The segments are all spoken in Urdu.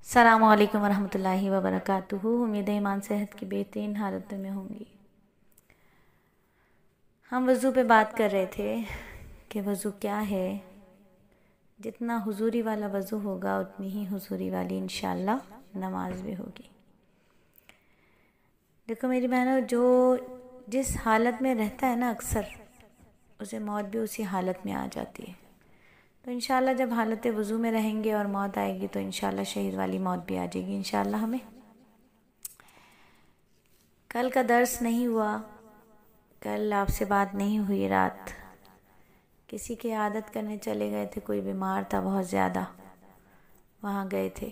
السلام علیکم ورحمۃ اللہ وبرکاتہ۔ امید ہے ایمان صحت کی بہترین حالتوں میں ہوں گی۔ ہم وضو پہ بات کر رہے تھے کہ وضو کیا ہے۔ جتنا حضوری والا وضو ہوگا اتنی ہی حضوری والی انشاءاللہ نماز بھی ہوگی۔ دیکھو میری بہنوں، جو جس حالت میں رہتا ہے نا اکثر اسے موت بھی اسی حالت میں آ جاتی ہے۔ تو انشاءاللہ جب حالت وضو میں رہیں گے اور موت آئے گی تو انشاءاللہ شہید والی موت بھی آ جائے گی انشاءاللہ ہمیں۔ کل کا درس نہیں ہوا، کل آپ سے بات نہیں ہوئی رات۔ کسی کی عادت کرنے چلے گئے تھے، کوئی بیمار تھا بہت زیادہ، وہاں گئے تھے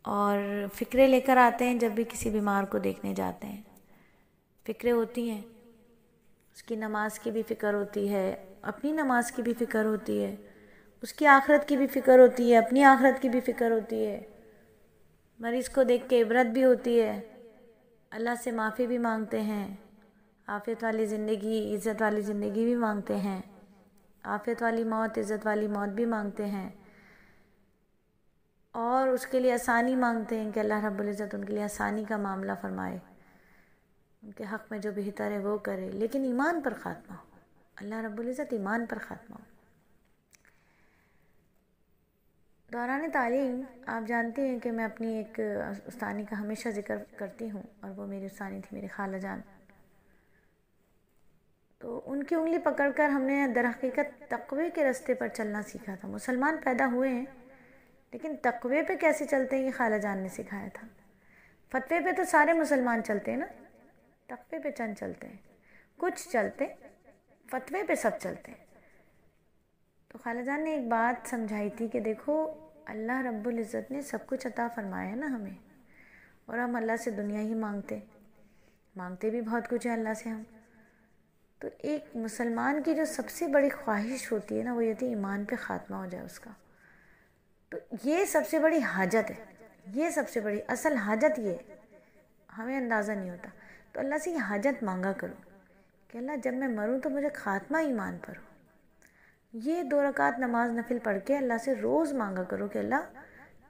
اور فکرے لے کر آتے ہیں۔ جب بھی کسی بیمار کو دیکھنے جاتے ہیں فکرے ہوتی ہیں، اس کی نماز کی بھی فکر ہوتی ہے، اپنی نماز کی بھی فکر ہوتی ہے، اس کی آخرت کی بھی فکر ہوتی ہے، اپنی آخرت کی بھی فکر ہوتی ہے۔ مریض کو دیکھ کے عبرت بھی ہوتی ہے، اللہ سے معافی بھی مانگتے ہیں، عافیت والی زندگی، عزت والی زندگی بھی مانگتے ہیں، عافیت والی موت، عزت والی موت بھی مانگتے ہیں، اور اس کے لیے آسانی مانگتے ہیں کہ اللہ رب العزت ان کے لیے آسانی کا معاملہ فرمائے، ان کے حق میں جو بہتر ہے وہ کرے، لیکن ایمان پر خاتمہ ہو، اللہ رب العزت ایمان پر خاتمہ ہو۔ دوران تعلیم آپ جانتے ہیں کہ میں اپنی ایک استانی کا ہمیشہ ذکر کرتی ہوں، اور وہ میری استانی تھی، میری خالہ جان۔ تو ان کی انگلی پکڑ کر ہم نے در حقیقت تقوی کے راستے پر چلنا سیکھا تھا۔ مسلمان پیدا ہوئے ہیں لیکن تقوی پہ کیسے چلتے ہیں یہ خالہ جان نے سکھایا تھا۔ فتوے پہ تو سارے مسلمان چلتے ہیں نا، تقوی پہ چند چلتے ہیں، کچھ چلتے، فتوے پہ سب چلتے ہیں۔ تو خالہ جان نے ایک بات سمجھائی تھی کہ دیکھو اللہ رب العزت نے سب کچھ عطا فرمایا ہے نا ہمیں، اور ہم اللہ سے دنیا ہی مانگتے بھی بہت کچھ ہے اللہ سے ہم۔ تو ایک مسلمان کی جو سب سے بڑی خواہش ہوتی ہے نا وہ یہ تھی ایمان پہ خاتمہ ہو جائے اس کا۔ تو یہ سب سے بڑی حاجت ہے، یہ سب سے بڑی اصل حاجت یہ ہے، ہمیں اندازہ نہیں ہوتا۔ تو اللہ سے یہ حاجت مانگا کرو کہ اللہ جب میں مروں تو مجھے خاتمہ ایمان پر ہو۔ یہ 2 رکعت نماز نفل پڑھ کے اللہ سے روز مانگا کرو کہ اللہ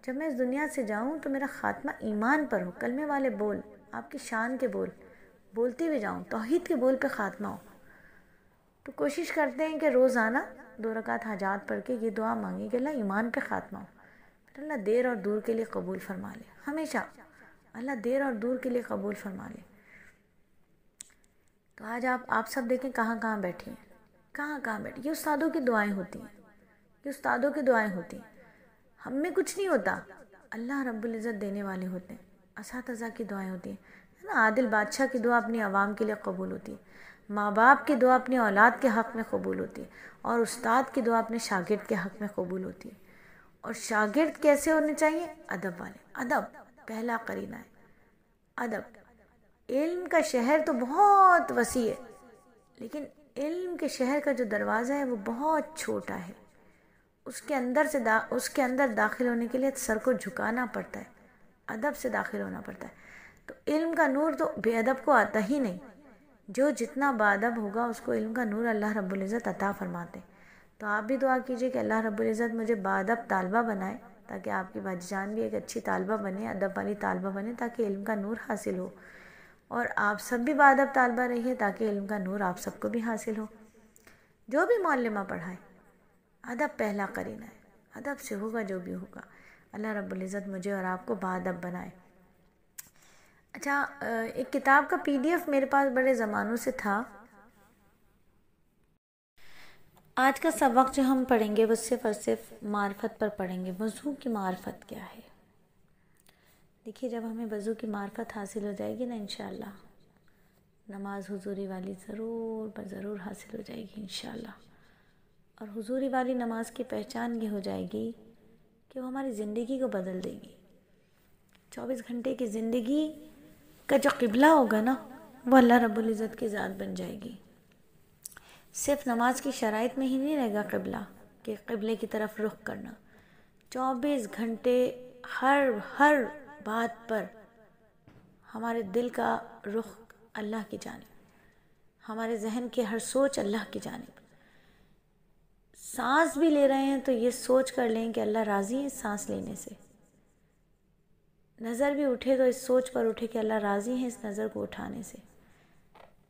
جب میں اس دنیا سے جاؤں تو میرا خاتمہ ایمان پر ہو، کلمے والے بول، آپ کی شان کے بول بولتی بھی جاؤں، توحید کے بول پہ خاتمہ ہو۔ تو کوشش کرتے ہیں کہ روزانہ 2 رکعت حاجات پڑھ کے یہ دعا مانگیں کہ اللہ ایمان پہ خاتمہ ہو، پھر اللہ دیر اور دور کے لیے قبول فرما لے، ہمیشہ اللہ دیر اور دور کے لیے قبول فرما لے۔ تو آج آپ سب دیکھیں کہاں کہاں بیٹھے ہیں، کہاں بیٹھے، یہ استادوں کی دعائیں ہوتی ہیں، یہ استادوں کی دعائیں ہوتی ہیں، ہم میں کچھ نہیں ہوتا، اللہ رب العزت دینے والے ہوتے ہیں۔ اساتذہ کی دعائیں ہوتی ہیں نا، عادل بادشاہ کی دعا اپنی عوام کے لیے قبول ہوتی ہے، ماں باپ کی دعا اپنی اولاد کے حق میں قبول ہوتی ہے، اور استاد کی دعا اپنے شاگرد کے حق میں قبول ہوتی ہے۔ اور شاگرد کیسے ہونے چاہیے؟ ادب والے، ادب پہلا قرینہ ہے، ادب۔ علم کا شہر تو بہت وسیع ہے لیکن علم کے شہر کا جو دروازہ ہے وہ بہت چھوٹا ہے، اس کے اندر داخل ہونے کے لیے سر کو جھکانا پڑتا ہے، ادب سے داخل ہونا پڑتا ہے۔ تو علم کا نور تو بے ادب کو آتا ہی نہیں، جو جتنا باادب ہوگا اس کو علم کا نور اللہ رب العزت عطا فرماتے ہیں۔ تو آپ بھی دعا کیجئے کہ اللہ رب العزت مجھے باادب طالبہ بنائے، تاکہ آپ کی باجی جان بھی ایک اچھی طالبہ بنے، ادب والی طالبہ بنے، تاکہ علم کا نور حاصل ہو، اور آپ سب بھی باادب طالبہ رہیے تاکہ علم کا نور آپ سب کو بھی حاصل ہو۔ جو بھی معلمہ پڑھائے ادب پہلا قرینہ ہے، ادب سے ہوگا جو بھی ہوگا۔ اللہ رب العزت مجھے اور آپ کو باادب بنائے۔ اچھا، ایک کتاب کا PDF میرے پاس بڑے زمانوں سے تھا۔ آج کا سبق جو ہم پڑھیں گے وہ صرف اور صرف معرفت پر پڑھیں گے، وضو کی معرفت کیا ہے۔ دیکھیے جب ہمیں وضو کی معرفت حاصل ہو جائے گی نا انشاءاللہ، نماز حضوری والی ضرور حاصل ہو جائے گی انشاءاللہ۔ اور حضوری والی نماز کی پہچان یہ ہو جائے گی کہ وہ ہماری زندگی کو بدل دے گی۔ 24 گھنٹے کی زندگی کا جو قبلہ ہوگا نا وہ اللہ رب العزت کی ذات بن جائے گی۔ صرف نماز کی شرائط میں ہی نہیں رہے گا قبلہ کہ قبلے کی طرف رخ کرنا، 24 گھنٹے ہر بات پر ہمارے دل کا رخ اللہ کی جانب، ہمارے ذہن کی ہر سوچ اللہ کی جانب۔ سانس بھی لے رہے ہیں تو یہ سوچ کر لیں کہ اللہ راضی ہے سانس لینے سے، نظر بھی اٹھے تو اس سوچ پر اٹھے کہ اللہ راضی ہیں اس نظر کو اٹھانے سے.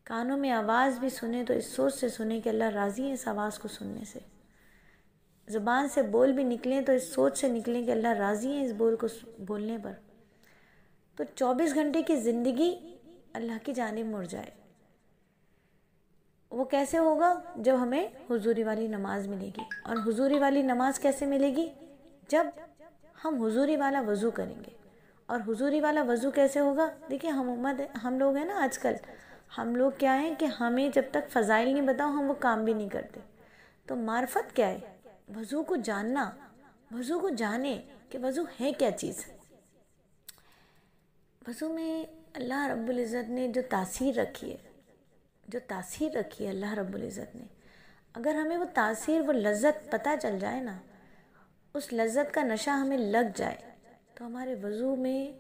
کانوں میں آواز بھی سنے تو اس سوچ سے سنے کہ اللہ راضی ہیں اس آواز کو سننے سے. زبان سے بول بھی نکلیں تو اس سوچ سے نکلیں کہ اللہ راضی ہیں اس بول کو بولنے پر. تو 24 گھنٹے کی زندگی اللہ کی جانب مڑ جائے. وہ کیسے ہوگا؟ جب ہمیں حضوری والی نماز ملے گی. اور حضوری والی نماز کیسے ملے گی؟ جب ہم حضوری والا وضو کریں گے. اور حضوری والا وضو کیسے ہوگا؟ دیکھیں ہم لوگ ہیں نا آج کل، ہم لوگ کیا ہیں کہ ہمیں جب تک فضائل نہیں بتاؤ ہم وہ کام بھی نہیں کرتے. تو معرفت کیا ہے؟ وضو کو جاننا. وضو کو جانیں کہ وضو ہے کیا چیز. وضو میں اللہ رب العزت نے جو تاثیر رکھی ہے اللہ رب العزت نے، اگر ہمیں وہ تاثیر، وہ لذت پتہ چل جائے نا، اس لذت کا نشہ ہمیں لگ جائے تو ہمارے وضو میں،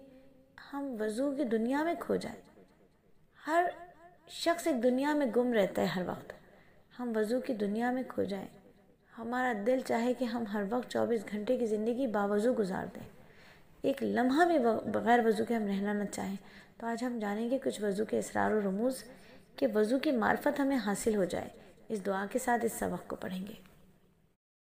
ہم وضو کی دنیا میں کھو جائیں. ہر شخص ایک دنیا میں گم رہتا ہے ہر وقت. ہم وضو کی دنیا میں کھو جائیں. ہمارا دل چاہے کہ ہم ہر وقت 24 گھنٹے کی زندگی باوضو گزار دیں، ایک لمحہ بھی بغیر وضو کے ہم رہنا نہ چاہیں. تو آج ہم جانیں گے کچھ وضو کے اسرار و رموز کہ وضو کی معرفت ہمیں حاصل ہو جائے. اس دعا کے ساتھ اس سبق کو پڑھیں گے.